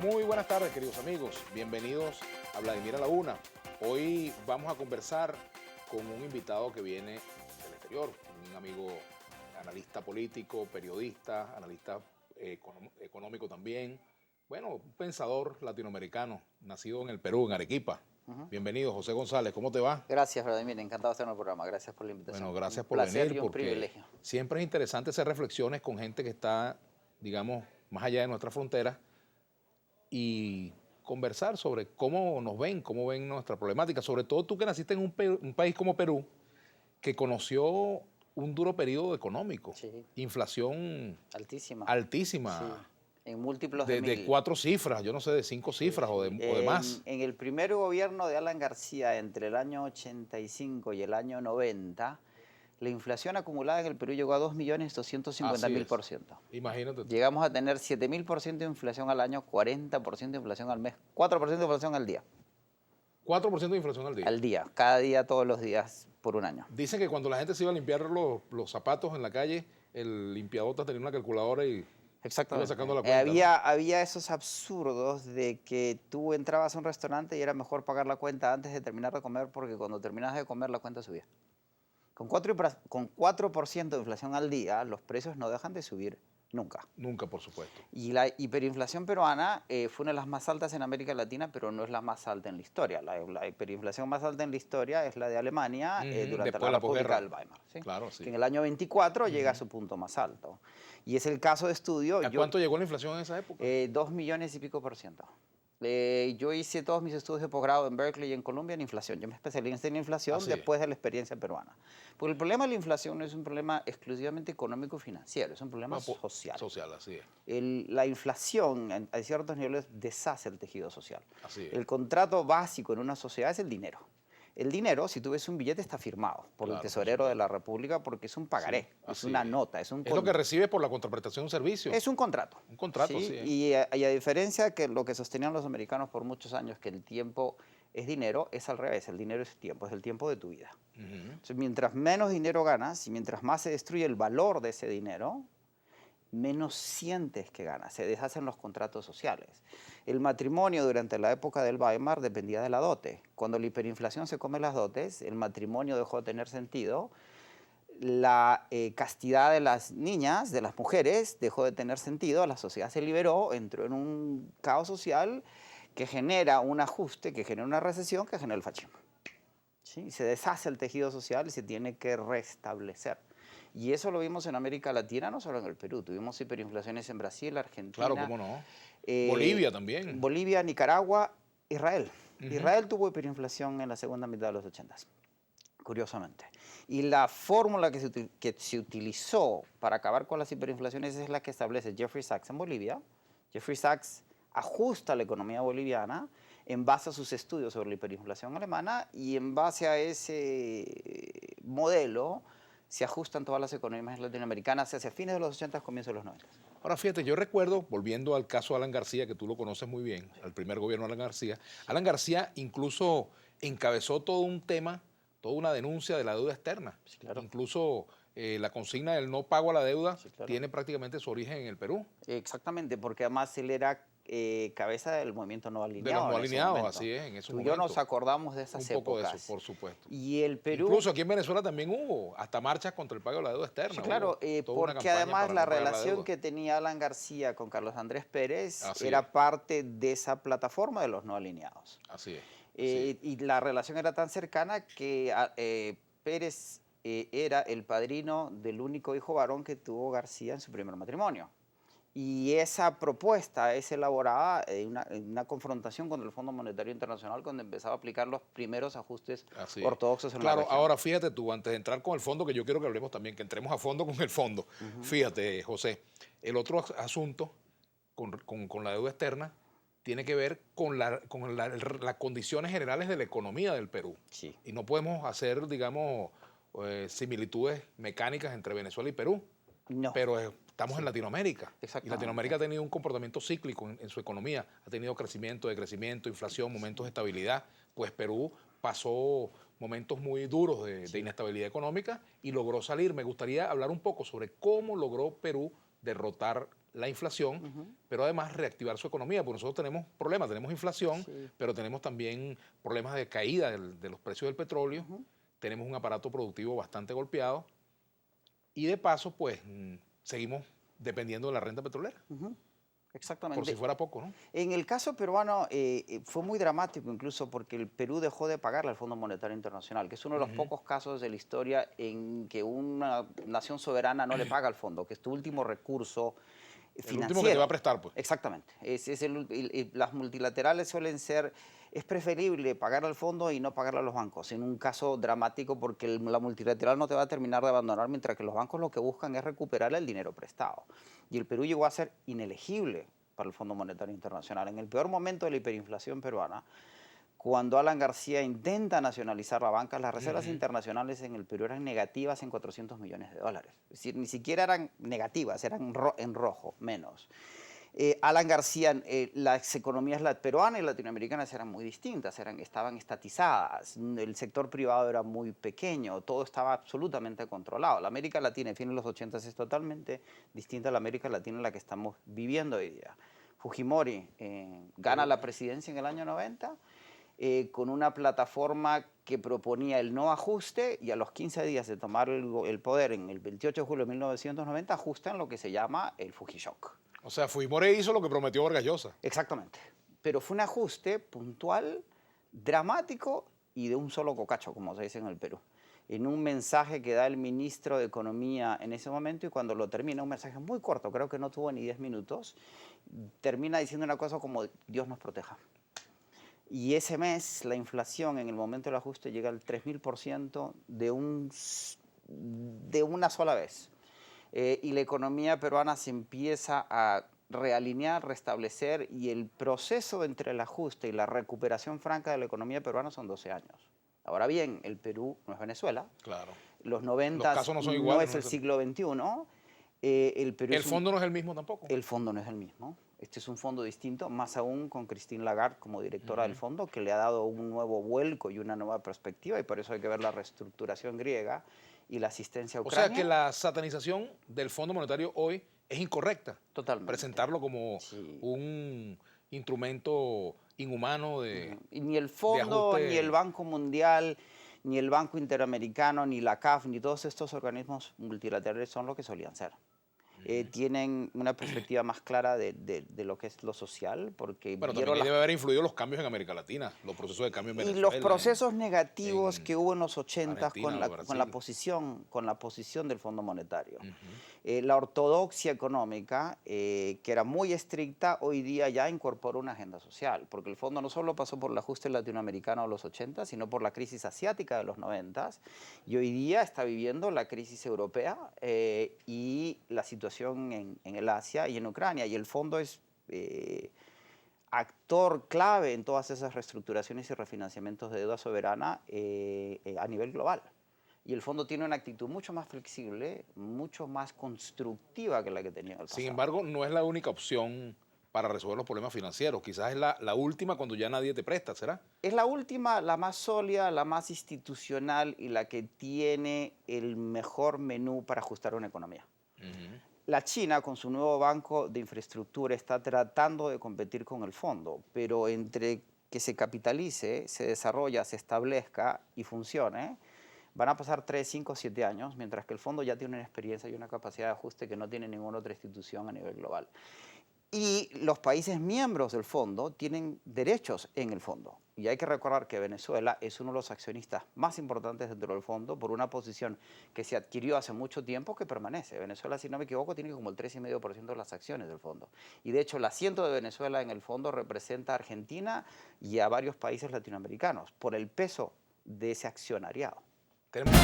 Muy buenas tardes, queridos amigos. Bienvenidos a Vladimir a la Una. Hoy vamos a conversar con un invitado que viene del exterior, un amigo analista político, periodista, analista económico también. Bueno, un pensador latinoamericano, nacido en el Perú, en Arequipa. Bienvenido, José González, ¿cómo te va? Gracias, Vladimir, encantado de estar en el programa. Gracias por la invitación. Bueno, gracias Un por placer venir y un porque privilegio. siempre es interesante hacer reflexiones con gente que está, digamos, más allá de nuestras fronteras y conversar sobre cómo nos ven, cómo ven nuestra problemática. Sobre todo tú que naciste en un país como Perú, que conoció un duro periodo económico, Sí. inflación Altísima. altísima, Sí. En múltiplos de mil. 4 cifras, yo no sé, de 5 Sí, cifras sí. o de más. En el primer gobierno de Alan García, entre el año 85 y el año 90, la inflación acumulada en el Perú llegó a Así es. 2.250.000%. Imagínate tú. Llegamos a tener 7.000% de inflación al año, 40% de inflación al mes, 4% de inflación al día. 4% de inflación al día. Al día, cada día, todos los días, por un año. Dicen que cuando la gente se iba a limpiar los zapatos en la calle, el limpiabotas tenía una calculadora y iba sacando la Exactamente. cuenta, ¿no? Había esos absurdos de que tú entrabas a un restaurante y era mejor pagar la cuenta antes de terminar de comer porque cuando terminabas de comer la cuenta subía. Con 4% de inflación al día, los precios no dejan de subir nunca. Nunca, por supuesto. Y la hiperinflación peruana fue una de las más altas en América Latina, pero no es la más alta en la historia. La hiperinflación más alta en la historia es la de Alemania durante Después la de la República posguerra. del Weimar, ¿sí? Claro, sí. Que en el año 24 llega a su punto más alto. Y es el caso de estudio. ¿A cuánto llegó la inflación en esa época? 2 millones y pico por ciento. Yo hice todos mis estudios de posgrado en Berkeley y en Columbia en inflación. Yo me especialicé en inflación Así es. después de la experiencia peruana. Porque el problema de la inflación no es un problema exclusivamente económico y financiero, es un problema social. Social, así es. La inflación a ciertos niveles deshace el tejido social. Así es. El contrato básico en una sociedad es el dinero. El dinero, si tú ves un billete, está firmado por el Claro, tesorero de la República porque es un pagaré, Sí, es así una es. nota, Es lo que recibes por la contraprestación de un servicio. es un contrato. Un contrato, ¿sí? sí. Y a diferencia que lo que sostenían los americanos por muchos años, que el tiempo es dinero, es al revés, el dinero es el tiempo de tu vida. Entonces, mientras menos dinero ganas y mientras más se destruye el valor de ese dinero, menos sientes que ganas, se deshacen los contratos sociales. El matrimonio durante la época del Weimar dependía de la dote. Cuando la hiperinflación se come las dotes, el matrimonio dejó de tener sentido, la castidad de las niñas, de las mujeres, dejó de tener sentido, la sociedad se liberó, entró en un caos social que genera un ajuste, que genera una recesión, que genera el fascismo. ¿Sí? Se deshace el tejido social y se tiene que restablecer. Y eso lo vimos en América Latina, no solo en el Perú. Tuvimos hiperinflaciones en Brasil, Argentina. Claro, cómo no. Bolivia también. Bolivia, Nicaragua, Israel. Israel tuvo hiperinflación en la segunda mitad de los 80s, curiosamente. Y la fórmula que se utilizó para acabar con las hiperinflaciones es la que establece Jeffrey Sachs en Bolivia. Jeffrey Sachs ajusta la economía boliviana en base a sus estudios sobre la hiperinflación alemana y en base a ese modelo se ajustan todas las economías latinoamericanas hacia fines de los 80, comienzos de los 90. Ahora fíjate, yo recuerdo, volviendo al caso de Alan García, que tú lo conoces muy bien, al primer gobierno de Alan García incluso encabezó todo un tema, toda una denuncia de la deuda externa. Sí, claro. Incluso la consigna del no pago a la deuda Sí, claro. tiene prácticamente su origen en el Perú. Exactamente, porque además él era cabeza del movimiento no alineado. De los no en ese alineados, momento. así es, en esos Tú y momentos. yo nos acordamos de esas un poco épocas. de eso, por supuesto. Y el Perú... Incluso aquí en Venezuela también hubo hasta marchas contra el pago de la deuda externa. Sí, claro, porque además la relación que tenía Alan García con Carlos Andrés Pérez era parte de esa plataforma de los no alineados. Así es. Y la relación era tan cercana que Pérez era el padrino del único hijo varón que tuvo García en su primer matrimonio. Y esa propuesta es elaborada en una confrontación con el Fondo Monetario Internacional cuando empezaba a aplicar los primeros ajustes ortodoxos en la región. Claro, ahora fíjate tú, antes de entrar con el fondo, que yo quiero que hablemos también, que entremos a fondo con el fondo. Fíjate, José, el otro asunto con la deuda externa tiene que ver con las condiciones generales de la economía del Perú. Sí. Y no podemos hacer, digamos, similitudes mecánicas entre Venezuela y Perú. No. Pero estamos en Latinoamérica. Y Latinoamérica ha tenido un comportamiento cíclico en su economía. Ha tenido crecimiento, decrecimiento, inflación, momentos de estabilidad. Pues Perú pasó momentos muy duros de inestabilidad económica y logró salir. Me gustaría hablar un poco sobre cómo logró Perú derrotar la inflación, pero además reactivar su economía, porque nosotros tenemos problemas, tenemos inflación, pero tenemos también problemas de caída de los precios del petróleo, tenemos un aparato productivo bastante golpeado y de paso, pues, seguimos dependiendo de la renta petrolera. Exactamente. Por si fuera poco, ¿no? En el caso peruano fue muy dramático incluso porque el Perú dejó de pagarle al Fondo Monetario Internacional, que es uno de los pocos casos de la historia en que una nación soberana no le paga al fondo, que es tu último recurso financiero. El último que te va a prestar, pues. Exactamente. Las multilaterales suelen ser, es preferible pagar al fondo y no pagarle a los bancos, en un caso dramático porque la multilateral no te va a terminar de abandonar, mientras que los bancos lo que buscan es recuperar el dinero prestado. Y el Perú llegó a ser inelegible para el Fondo Monetario Internacional. En el peor momento de la hiperinflación peruana, cuando Alan García intenta nacionalizar la banca, las reservas internacionales en el Perú eran negativas en $400 millones. Es decir, ni siquiera eran negativas, eran en rojo, menos. Alan García, las economías peruanas y latinoamericanas eran muy distintas, estaban estatizadas, el sector privado era muy pequeño, todo estaba absolutamente controlado. La América Latina, en fin, en los 80 es totalmente distinta a la América Latina en la que estamos viviendo hoy día. Fujimori gana la presidencia en el año 90 con una plataforma que proponía el no ajuste y a los 15 días de tomar el poder, en el 28 de julio de 1990, ajustan lo que se llama el Fujishock. O sea, Fujimori hizo lo que prometió Vargas Llosa. Exactamente. Pero fue un ajuste puntual, dramático y de un solo cocacho, como se dice en el Perú. En un mensaje que da el ministro de Economía en ese momento y cuando lo termina, un mensaje muy corto, creo que no tuvo ni 10 minutos, termina diciendo una cosa como Dios nos proteja. Y ese mes la inflación en el momento del ajuste llega al 3000% de una sola vez. Y la economía peruana se empieza a realinear, restablecer, y el proceso entre el ajuste y la recuperación franca de la economía peruana son 12 años. Ahora bien, el Perú no es Venezuela. Claro. Los 90 casos no son iguales, no es el siglo XXI. El fondo no es el mismo tampoco. El fondo no es el mismo. Este es un fondo distinto, más aún con Christine Lagarde como directora del fondo, que le ha dado un nuevo vuelco y una nueva perspectiva, y por eso hay que ver la reestructuración griega y la asistencia a Ucrania. O sea que la satanización del Fondo Monetario hoy es incorrecta. Totalmente. Presentarlo como un instrumento inhumano de y ni el fondo, ni el Banco Mundial, ni el Banco Interamericano, ni la CAF, ni todos estos organismos multilaterales son lo que solían ser. Tienen una perspectiva más clara de lo que es lo social, porque bueno, también debe haber influido los cambios en América Latina, los procesos de cambio en Venezuela. Y los procesos negativos que hubo en los 80 con la posición del Fondo Monetario. La ortodoxia económica, que era muy estricta, hoy día ya incorporó una agenda social, porque el fondo no solo pasó por el ajuste latinoamericano de los 80, sino por la crisis asiática de los 90, y hoy día está viviendo la crisis europea y la situación en el Asia y en Ucrania, y el fondo es actor clave en todas esas reestructuraciones y refinanciamientos de deuda soberana a nivel global. Y el fondo tiene una actitud mucho más flexible, mucho más constructiva que la que tenía en el pasado. Sin embargo, no es la única opción para resolver los problemas financieros. Quizás es la última cuando ya nadie te presta, ¿será? Es la última, la más sólida, la más institucional y la que tiene el mejor menú para ajustar una economía. La China, con su nuevo banco de infraestructura, está tratando de competir con el fondo, pero entre que se capitalice, se desarrolla, se establezca y funcione, van a pasar 3, 5, 7 años, mientras que el fondo ya tiene una experiencia y una capacidad de ajuste que no tiene ninguna otra institución a nivel global. Y los países miembros del fondo tienen derechos en el fondo. Y hay que recordar que Venezuela es uno de los accionistas más importantes dentro del fondo por una posición que se adquirió hace mucho tiempo que permanece. Venezuela, si no me equivoco, tiene como el 3,5% de las acciones del fondo. Y de hecho, el asiento de Venezuela en el fondo representa a Argentina y a varios países latinoamericanos por el peso de ese accionariado. Tenemos